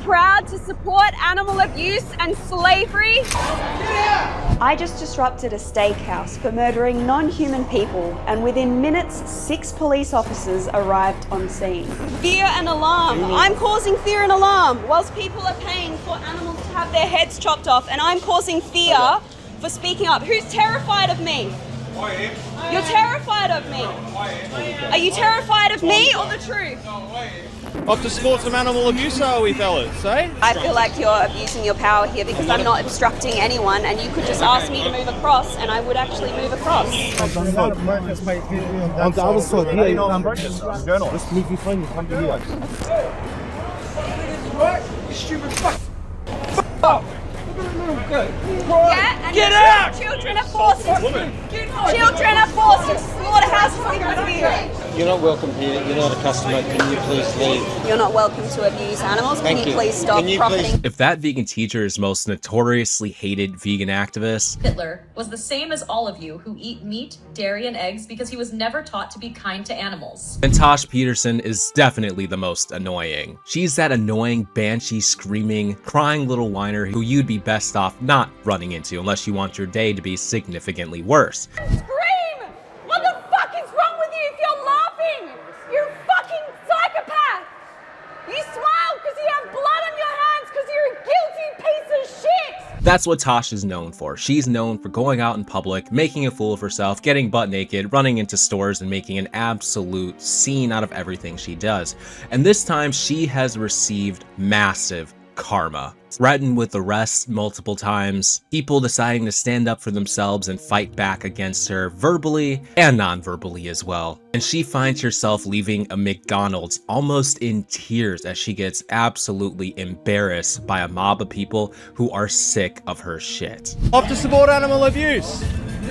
proud to support animal abuse and slavery? I just disrupted a steakhouse for murdering non-human people, and within minutes, 6 police officers arrived on scene. Fear and alarm. I'm causing fear and alarm whilst people are paying for animals to have their heads chopped off, and I'm causing fear for speaking up. Who's terrified of me? I am. You're terrified of me. I am. Are you terrified of me or the truth? No, I am. Off to support some animal abuse, are we, fellas, eh? I feel like you're abusing your power here because I'm not obstructing anyone, and you could just ask me to move across and I would actually move across. On the other side, here, you know, just move your phone, you come to here. You stupid fuck. Yeah, and Get out! Children are forced Children are forced into slaughterhouses because of you. You're not welcome here. You're not a customer. Can you please leave? You're not welcome to abuse animals. Can you please stop profiting? If that vegan teacher's most notoriously hated vegan activist, Hitler was the same as all of you who eat meat, dairy, and eggs because he was never taught to be kind to animals. then Tash Peterson is definitely the most annoying. She's that annoying, banshee, screaming, crying little whiner who you'd be best off not running into unless you want your day to be significantly worse. Scream! What the fuck is wrong with you if you're laughing? You're a fucking psychopath! You smile because you have blood on your hands because you're a guilty piece of shit! That's what Tash is known for. She's known for going out in public, making a fool of herself, getting butt naked, running into stores, and making an absolute scene out of everything she does. And this time, she has received massive karma. Threatened with arrest multiple times, people deciding to stand up for themselves and fight back against her verbally and non-verbally as well. And she finds herself leaving a McDonald's almost in tears as she gets absolutely embarrassed by a mob of people who are sick of her shit. Off to support animal abuse.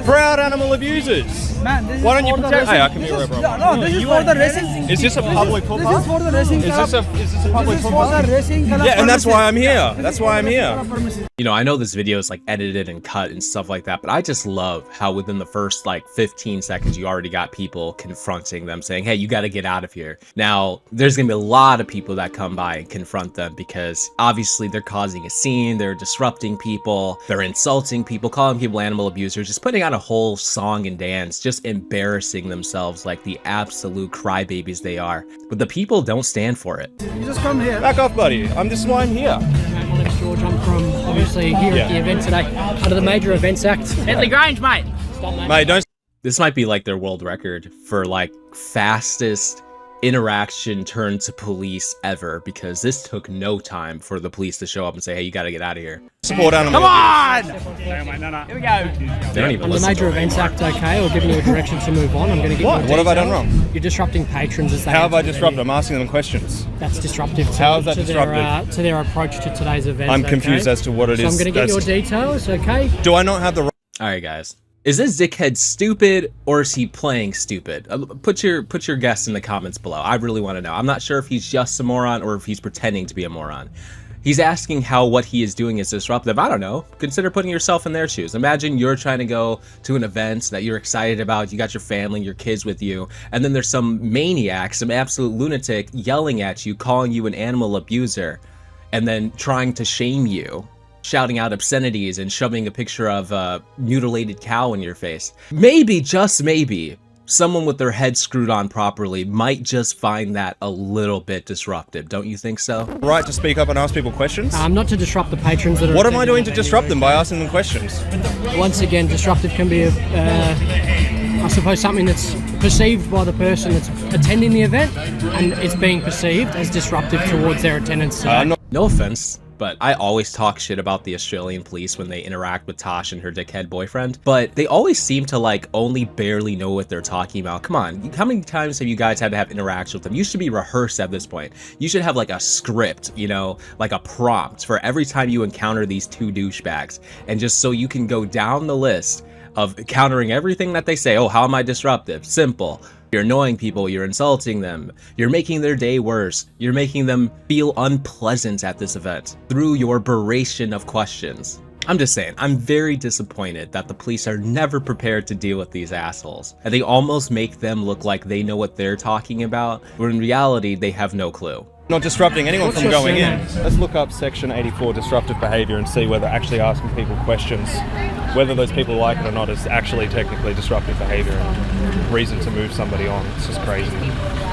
Proud animal abusers. Man, this Why is don't you for the protect? Hey, I racing. can be right, bro. No, this is for the racing. Is this a public footpath? This is for the racing club. Is this a public This is for the footpath? racing club. Yeah, and that's why I'm here. This That's is why for I'm the here. racing club permission. You know, I know this video is like edited and cut and stuff like that, but I just love how within the first like 15 seconds, you already got people confronting them saying, hey, you got to get out of here. Now, there's going to be a lot of people that come by and confront them because obviously they're causing a scene, they're disrupting people, they're insulting people, calling people animal abusers, just putting on a whole song and dance, just embarrassing themselves like the absolute crybabies they are. But the people don't stand for it. You just come here. Back off, buddy. I'm just why I'm here. My name's George. I'm from obviously here at the event today under the Major Events Act. Bentley Grange, mate. Stop, mate. Mate, don't. This might be like their world record for like fastest interaction turned to police ever, because this took no time for the police to show up and say, hey, you got to get out of here. Support animal. Come on! Here we They don't even On the listen Major to Events Act, okay, or giving you a direction to move on. I'm going to get What? you a What have I detail. done wrong? You're disrupting patrons as they How have I enter the disrupted? venue. I'm asking them questions. That's disruptive to, How is that to disruptive? to their approach to today's event. I'm confused as to what it So I'm is. going to get your details, okay? Do I not have the right? All right, guys. Is this dickhead stupid or is he playing stupid? Put your guess in the comments below. I really want to know. I'm not sure if he's just a moron or if he's pretending to be a moron. He's asking how what he is doing is disruptive. I don't know. Consider putting yourself in their shoes. Imagine you're trying to go to an event that you're excited about. You got your family, your kids with you, and then there's some maniac, some absolute lunatic yelling at you, calling you an animal abuser, and then trying to shame you, shouting out obscenities and shoving a picture of a mutilated cow in your face. Maybe, just maybe, someone with their head screwed on properly might just find that a little bit disruptive. Don't you think so? Right to speak up and ask people questions? Not to disrupt the patrons that are... What am I attending doing the to venue, disrupt them by okay? asking them questions? Once again, disruptive can be, I suppose, something that's perceived by the person that's attending the event, and it's being perceived as disruptive towards their attendance today. No offense, but I always talk shit about the Australian police when they interact with Tash and her dickhead boyfriend, but they always seem to like only barely know what they're talking about. Come on, how many times have you guys had to have interactions with them? You should be rehearsed at this point. You should have like a script, you know, like a prompt for every time you encounter these two douchebags, and just so you can go down the list of countering everything that they say. Oh, how am I disruptive? Simple. You're annoying people, you're insulting them, you're making their day worse, you're making them feel unpleasant at this event through your beration of questions. I'm just saying, I'm very disappointed that the police are never prepared to deal with these assholes, and they almost make them look like they know what they're talking about, when in reality, they have no clue. Not disrupting anyone What's from your going surname? in. Let's look up section 84, disruptive behaviour, and see whether actually asking people questions, whether those people like it or not, is actually technically disruptive behaviour and reason to move somebody on. It's just crazy.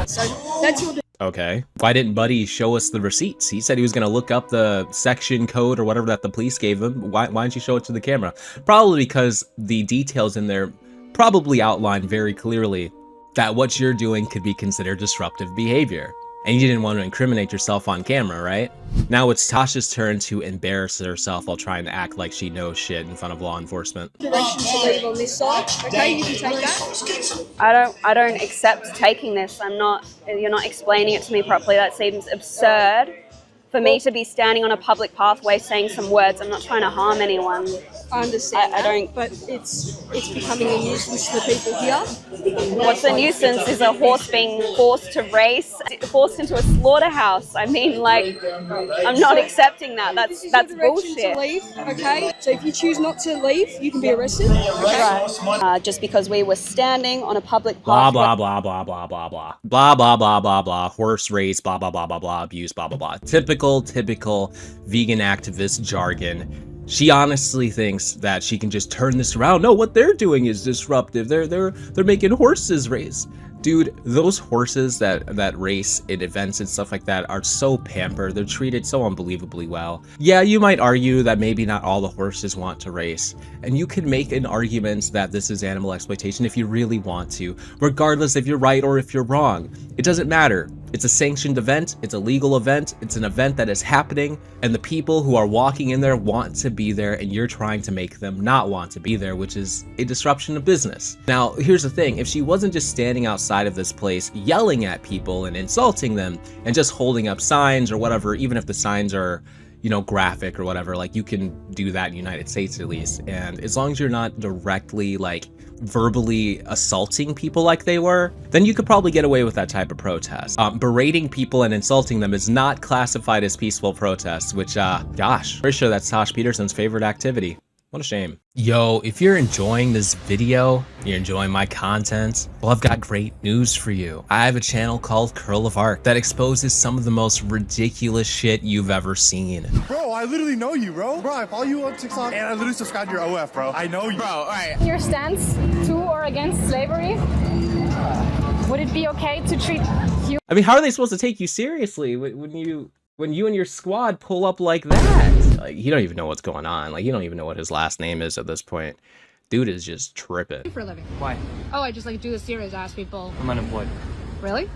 So that's your Okay. Why didn't Buddy show us the receipts? He said he was going to look up the section code or whatever that the police gave him. Why didn't you show it to the camera? Probably because the details in there probably outline very clearly that what you're doing could be considered disruptive behavior. And you didn't want to incriminate yourself on camera, right? Now it's Tasha's turn to embarrass herself while trying to act like she knows shit in front of law enforcement. direction to leave on this side. Okay, you can take that. I don't accept taking this. You're not explaining it to me properly. That seems absurd for me to be standing on a public pathway saying some words. I'm not trying to harm anyone. I understand. I don't. But it's becoming a nuisance to the people here. What's a nuisance is a horse being forced to race, forced into a slaughterhouse. I mean, like, I'm not accepting that. That's bullshit. To leave, okay? So if you choose not to leave, you can be arrested. Okay? Just because we were standing on a public Blah, pathway. blah, blah, blah, blah, blah, blah. Blah, blah, blah, blah, blah. Horse race, blah, blah, blah, blah, blah. Abuse, blah, blah, blah. Typical vegan activist jargon. She honestly thinks that she can just turn this around. No, what they're doing is disruptive. They're making horses race. Dude, those horses that race in events and stuff like that are so pampered. They're treated so unbelievably well. Yeah, you might argue that maybe not all the horses want to race. And you can make an argument that this is animal exploitation if you really want to, regardless if you're right or if you're wrong. It doesn't matter. It's a sanctioned event, it's a legal event, it's an event that is happening, and the people who are walking in there want to be there, and you're trying to make them not want to be there, which is a disruption of business. Now, here's the thing, if she wasn't just standing outside of this place yelling at people and insulting them, and just holding up signs or whatever, even if the signs are, you know, graphic or whatever, like, you can do that in the United States at least, and as long as you're not directly, like, verbally assaulting people like they were, then you could probably get away with that type of protest. Berating people and insulting them is not classified as peaceful protests, which, gosh, pretty sure that's Tash Peterson's favorite activity. What a shame. Yo, if you're enjoying this video, you're enjoying my content, well, I've got great news for you. I have a channel called Curl of Art that exposes some of the most ridiculous shit you've ever seen. Bro, I literally know you, bro. Bro, I follow you on TikTok and I literally subscribe to your OF, bro. I know you. Bro, alright. Your stance to or against slavery? Would it be okay to treat humans? I mean, how are they supposed to take you seriously when you and your squad pull up like that? Like, you don't even know what's going on. Like, you don't even know what his last name is at this point. Dude is just tripping. For a living? Why? Oh, I just like do a series, ask people. I'm unemployed. Really?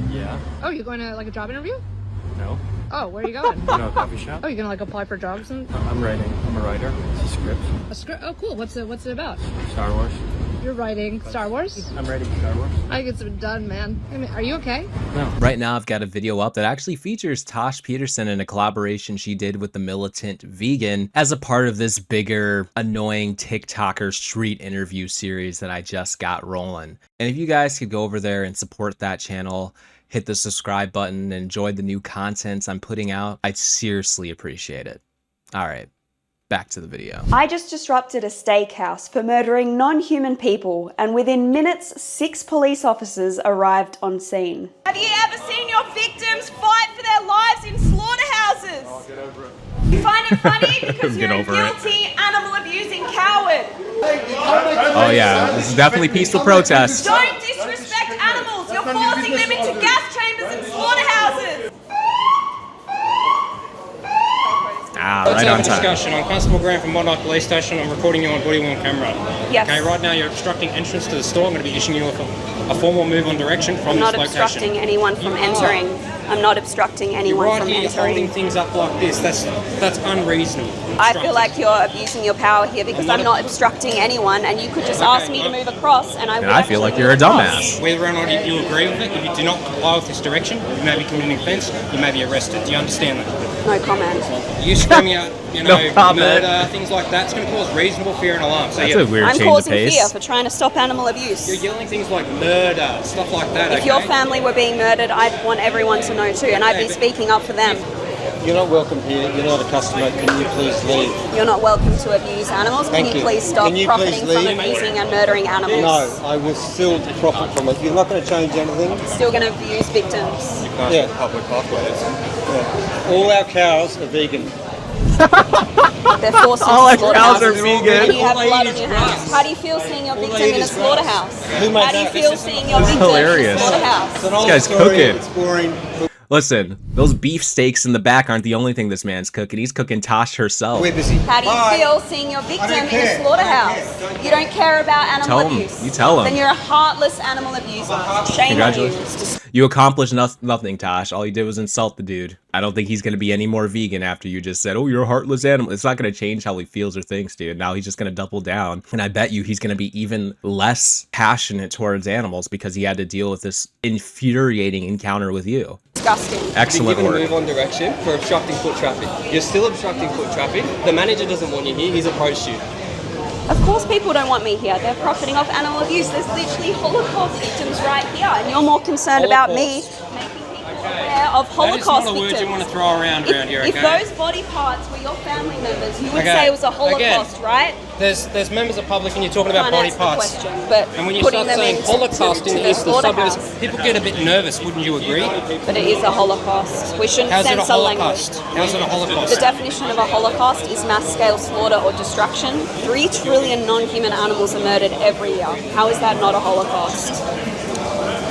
Yeah. Oh, you're going to like a job interview? No. Oh, where are you going? You know, a coffee shop. Oh, you're gonna like apply for jobs and I'm writing. I'm a writer. It's a script. a script. Oh, cool. What's it about? Star Wars. You're writing Star Wars? I'm writing Star Wars. I think it's been done, man. I mean, are you okay? No. Right now, I've got a video up that actually features Tash Peterson in a collaboration she did with the militant vegan as a part of this bigger, annoying TikToker street interview series that I just got rolling. And if you guys could go over there and support that channel, hit the subscribe button, and enjoy the new content I'm putting out, I'd seriously appreciate it. All right, back to the video. I just disrupted a steakhouse for murdering non-human people, and within minutes, 6 police officers arrived on scene. Have you ever seen your victims fight for their lives in slaughterhouses? Oh, get over it. You find it funny because Get you're a over it. guilty, animal-abusing coward. Oh yeah, this is definitely peaceful protest. Don't disrespect animals. You're forcing them into gas chambers and slaughterhouses. Ah, Let's right have on a time. discussion. I'm Constable Graham from Monarch Police Station. I'm recording you on body worn camera. Yes. Okay, right now you're obstructing entrance to the store. I'm going to be issuing you a formal move on direction from I'm not this location. obstructing anyone from entering. I'm not obstructing anyone You're right from here holding entering. things up like this. That's unreasonable. I feel like you're abusing your power here because I'm not obstructing anyone, and you could just ask me to move across, and I would. And I feel like actually you're a move across. dumbass. Whether or not you agree with it, if you do not comply with this direction, you may be committing offence. You may be arrested. Do you understand that? No comment. You screaming out, you know, No comment. murder, things like that, it's going to cause reasonable fear and alarm. So That's yeah, a weird I'm change of causing pace. fear for trying to stop animal abuse. you're yelling things like murder, stuff like that. If okay? your family were being murdered, I'd want everyone to know too, and I'd be speaking up for them. You're not welcome here. You're not a customer. Can you please leave? You're not welcome to abuse animals. Thank Can you you. please stop Can you profiting please from leave? abusing and murdering animals? No, I will still profit from it. You're not going to change anything. Still going to abuse victims. Yeah. Public pathways. Yeah. All our cows are vegan. They're forced All our into cows are slaughterhouses. vegan. And you have blood on your hands. How do you feel seeing your victim in a slaughterhouse? Who made How do you that? feel seeing your That's victim hilarious. in a slaughterhouse? It's an old guy's story, cooking. It's boring. Listen, those beef steaks in the back aren't the only thing this man's cooking. He's cooking Tash herself. We're busy. How do you Bye. feel seeing your victim in care. a slaughterhouse? You don't care about animal Tell him. abuse. You tell him. Then you're a heartless animal abuser. Shame on you. Congratulations. You accomplished nothing, Tash. All you did was insult the dude. I don't think he's going to be any more vegan after you just said, oh, you're a heartless animal. It's not going to change how he feels or thinks, dude. Now he's just going to double down. And I bet you he's going to be even less passionate towards animals because he had to deal with this infuriating encounter with you. Disgusting. Excellent You've been work. given a move on direction for obstructing foot traffic. You're still obstructing foot traffic. The manager doesn't want you here. He's approached you. Of course people don't want me here. They're profiting off animal abuse. There's literally Holocaust victims right here. And you're more concerned about me making people aware of Holocaust That is not a word victims. you want to throw around here, okay? If those body parts were your family members, you would Okay. say it was a Holocaust, Again, right? There's members of public and you're talking about Can't body answer the parts. question, but And when you putting start them saying into- Holocaust to in the the eastern slaughterhouse. suburbs, people get a bit nervous, wouldn't you agree? But it is a Holocaust. We shouldn't How's it a censor Holocaust? language. How's it a Holocaust? The definition of a Holocaust is mass-scale slaughter or destruction. 3 trillion non-human animals are murdered every year. How is that not a Holocaust?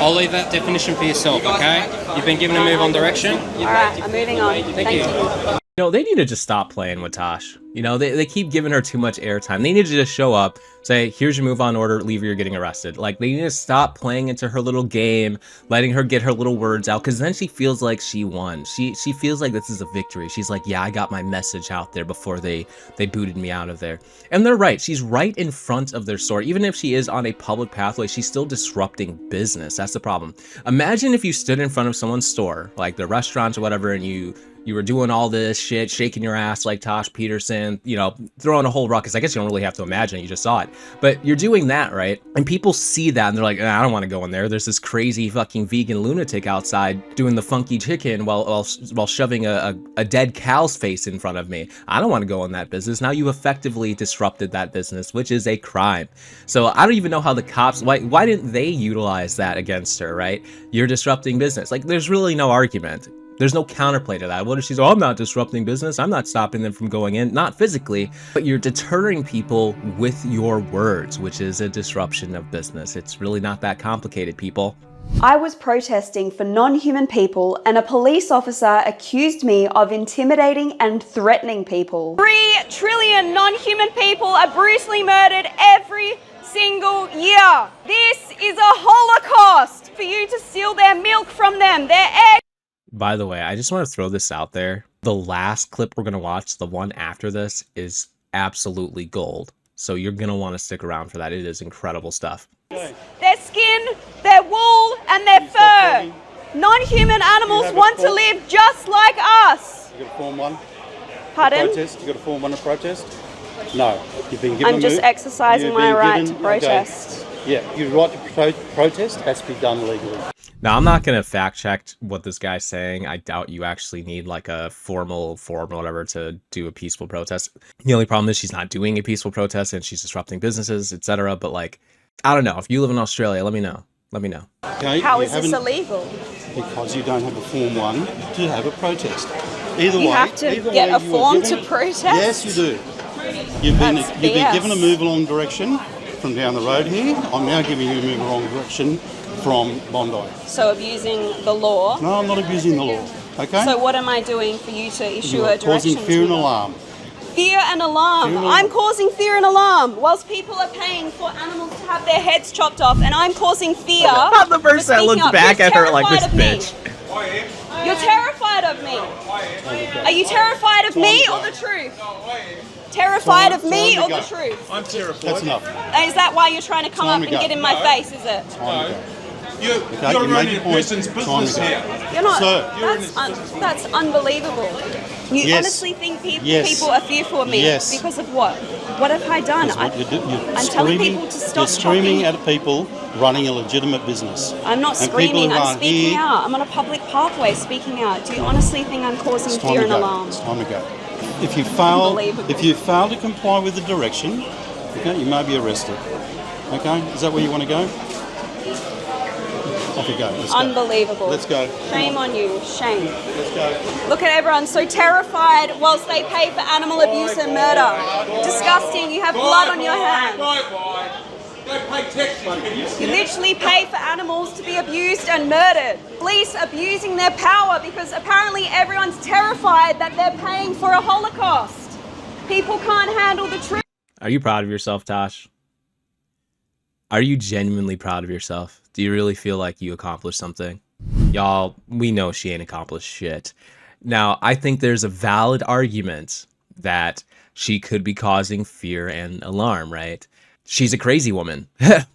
I'll leave that definition for yourself, okay? You've been given a move on direction. All right, I'm moving on. Thank you. You know, they need to just stop playing with Tash. You know, they keep giving her too much airtime. They need to just show up, say, here's your move on order, leave or you're getting arrested. Like, they need to stop playing into her little game, letting her get her little words out, because then she feels like she won. She feels like this is a victory. She's like, yeah, I got my message out there before they booted me out of there. And they're right. She's right in front of their store. Even if she is on a public pathway, she's still disrupting business. That's the problem. Imagine if you stood in front of someone's store, like the restaurants or whatever, and you were doing all this shit, shaking your ass like Tash Peterson, you know, throwing a whole ruckus. I guess you don't really have to imagine it, you just saw it. But you're doing that, right? And people see that and they're like, I don't want to go in there. There's this crazy fucking vegan lunatic outside doing the funky chicken while shoving a dead cow's face in front of me. I don't want to go in that business. Now you effectively disrupted that business, which is a crime. So I don't even know how the cops, why didn't they utilize that against her, right? You're disrupting business. Like, there's really no argument. There's no counterplay to that. What if she's, oh, I'm not disrupting business. I'm not stopping them from going in. Not physically, but you're deterring people with your words, which is a disruption of business. It's really not that complicated, people. I was protesting for non-human people and a police officer accused me of intimidating and threatening people. 3 trillion non-human people are brutally murdered every single year. This is a Holocaust for you to steal their milk from them, their eggs. By the way, I just want to throw this out there. The last clip we're going to watch, the one after this, is absolutely gold. So you're going to want to stick around for that. It is incredible stuff. Their skin, their wool, and their fur. Non-human animals want to live just like us. You got a form 1? Pardon? Protest? You got a form 1 of protest? No. You've been given I'm just exercising You've my been right given- to protest. Okay. Yeah, your right to protest has to be done legally. Now, I'm not going to fact check what this guy's saying. I doubt you actually need like a formal forum or whatever to do a peaceful protest. The only problem is she's not doing a peaceful protest and she's disrupting businesses, etc. But like, I don't know. If you live in Australia, let me know. Let me know. Okay, How you is this haven't- illegal? Because you don't have a form 1 to have a protest. Either You way, have to either get way, a you were form given to it- protest? Yes, you do. You've been BS. given a move along direction from down the road here. I'm now giving you a move along direction from Bondi. So abusing the law. No, I'm not abusing the law. Okay. So what am I doing for you to issue you a are causing direction fear to and me? alarm. Fear and alarm. Fear and I'm alarm. causing fear and alarm whilst people are paying for animals to have their heads chopped off, and I'm causing fear. The person that looks back at her like this bitch. You're terrified of me. Are you terrified of me or the truth? Terrified of me or the truth? I'm terrified. That's enough. Is that why you're trying to come Time up to and go. get in my face, is it? Time to go. You're you make running your a point, person's time business to go. here. You're not. So- That's unbelievable. You Yes. honestly think Yes. people are fearful of me Yes. because of what? What have I done? That's what you do. You're I'm telling screaming, people to stop you're screaming talking. at people running a legitimate business. I'm not And people screaming, who I'm are speaking here- out. I'm on a public pathway speaking out. Do you honestly think I'm causing It's time fear to and go. alarm? It's time to go. If you fail, Unbelievable. if you fail to comply with the direction, okay, you may be arrested. Okay, is that where you want to go? Off you go. Let's go. Unbelievable. Let's go. Shame on you. Shame. Let's go. Look at everyone so terrified whilst they pay for animal abuse and murder. Disgusting. You have blood on your hands. Go pay taxes. You literally pay for animals to be abused and murdered. Police abusing their power because apparently everyone's terrified that they're paying for a Holocaust. People can't handle the truth. Are you proud of yourself, Tash? Are you genuinely proud of yourself? Do you really feel like you accomplished something? Y'all, we know she ain't accomplished shit. Now, I think there's a valid argument that she could be causing fear and alarm, right? She's a crazy woman.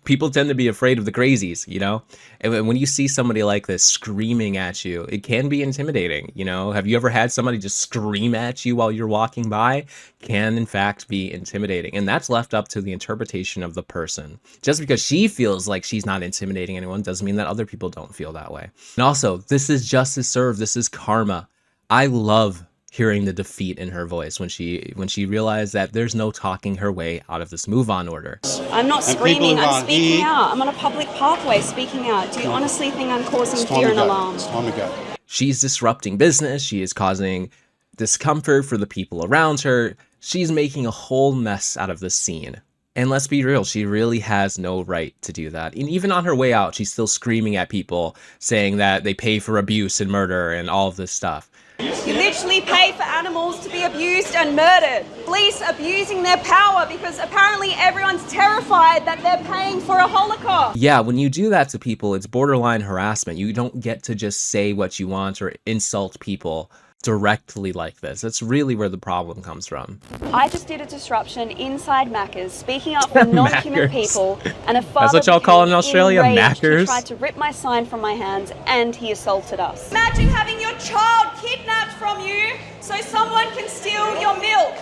People tend to be afraid of the crazies, you know? And when you see somebody like this screaming at you, it can be intimidating, you know? Have you ever had somebody just scream at you while you're walking by? Can, in fact, be intimidating. And that's left up to the interpretation of the person. Just because she feels like she's not intimidating anyone doesn't mean that other people don't feel that way. And also, this is justice served. This is karma. I love hearing the defeat in her voice when she realized that there's no talking her way out of this move on order. I'm not And screaming, people who I'm are speaking here- out. I'm on a public pathway speaking out. Do you honestly think I'm causing It's time fear to and go. alarm? It's time to go. She's disrupting business. She is causing discomfort for the people around her. She's making a whole mess out of this scene. And let's be real, she really has no right to do that. And even on her way out, she's still screaming at people, saying that they pay for abuse and murder and all of this stuff. You literally pay for animals to be abused and murdered. Police abusing their power because apparently everyone's terrified that they're paying for a Holocaust. Yeah, when you do that to people, it's borderline harassment. You don't get to just say what you want or insult people directly like this. That's really where the problem comes from. I just did a disruption inside Macca's, speaking up for non-human Maccas. people, and a father That's what y'all call it in became Australia, enraged. He Maccas? tried to rip my sign from my hands, and he assaulted us. Imagine having your child kidnapped from you so someone can steal your milk.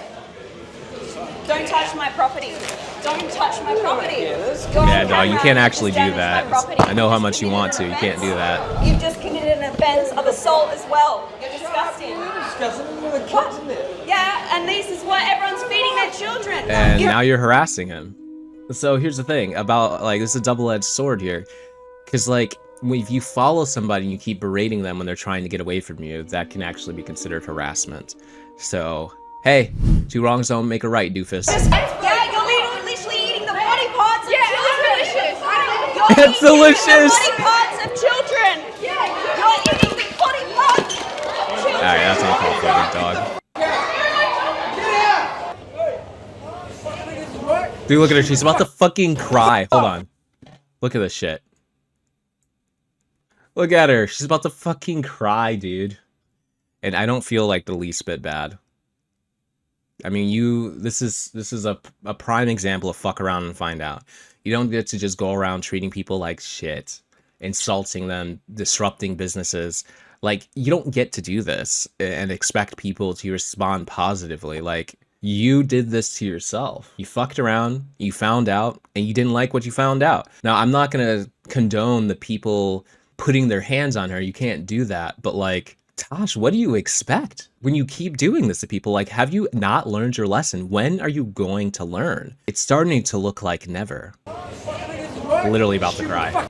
Don't touch my property. Don't touch my property. Yeah, dog, you can't actually do that. I know how much you want to. You can't do that. You've just committed an offence of assault as well. You're disgusting. What? Yeah, and this is what everyone's feeding their children. And now you're harassing him. So here's the thing about, like, this is a double-edged sword here. Because, like, if you follow somebody and you keep berating them when they're trying to get away from you, that can actually be considered harassment. So, hey, two wrongs don't make a right, doofus. Yeah, you're literally eating the body parts of children. It's delicious. The body parts of children. You're eating the body parts of children. Alright, that's not called funny, dog. Dude, look at her. She's about to fucking cry. Hold on. Look at this shit. Look at her. She's about to fucking cry, dude. And I don't feel like the least bit bad. I mean, this is a prime example of fuck around and find out. You don't get to just go around treating people like shit, insulting them, disrupting businesses. Like, you don't get to do this and expect people to respond positively. Like, you did this to yourself. You fucked around, you found out, and you didn't like what you found out. Now, I'm not gonna condone the people putting their hands on her. You can't do that. But, like, Tash, what do you expect when you keep doing this to people? Like, have you not learned your lesson? When are you going to learn? It's starting to look like never. Literally about to cry.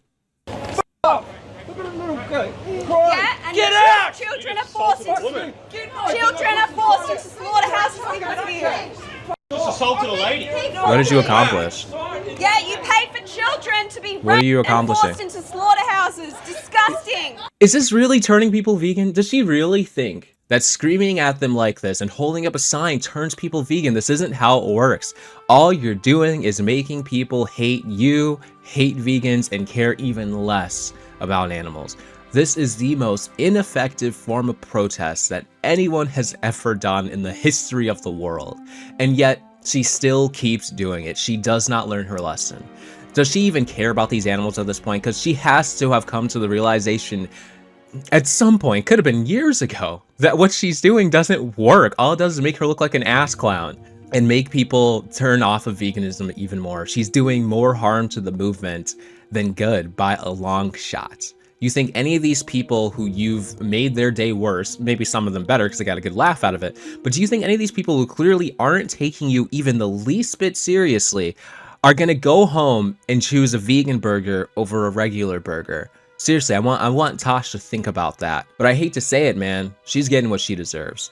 Yeah, and Get out! Children are forced into slaughterhouses because of you. Just assaulted a lady. What did you accomplish? Yeah, you pay for children to be What are you raped and accomplishing? forced into slaughterhouses. Disgusting. Is this really turning people vegan? Does she really think that screaming at them like this and holding up a sign turns people vegan? This isn't how it works. All you're doing is making people hate you, hate vegans, and care even less about animals. This is the most ineffective form of protest that anyone has ever done in the history of the world. And yet, she still keeps doing it. She does not learn her lesson. Does she even care about these animals at this point? Because she has to have come to the realization at some point, could have been years ago, that what she's doing doesn't work. All it does is make her look like an ass clown and make people turn off of veganism even more. She's doing more harm to the movement than good by a long shot. You think any of these people who you've made their day worse, maybe some of them better because they got a good laugh out of it, but do you think any of these people who clearly aren't taking you even the least bit seriously are gonna go home and choose a vegan burger over a regular burger? Seriously, I want Tosh to think about that. But I hate to say it, man. She's getting what she deserves.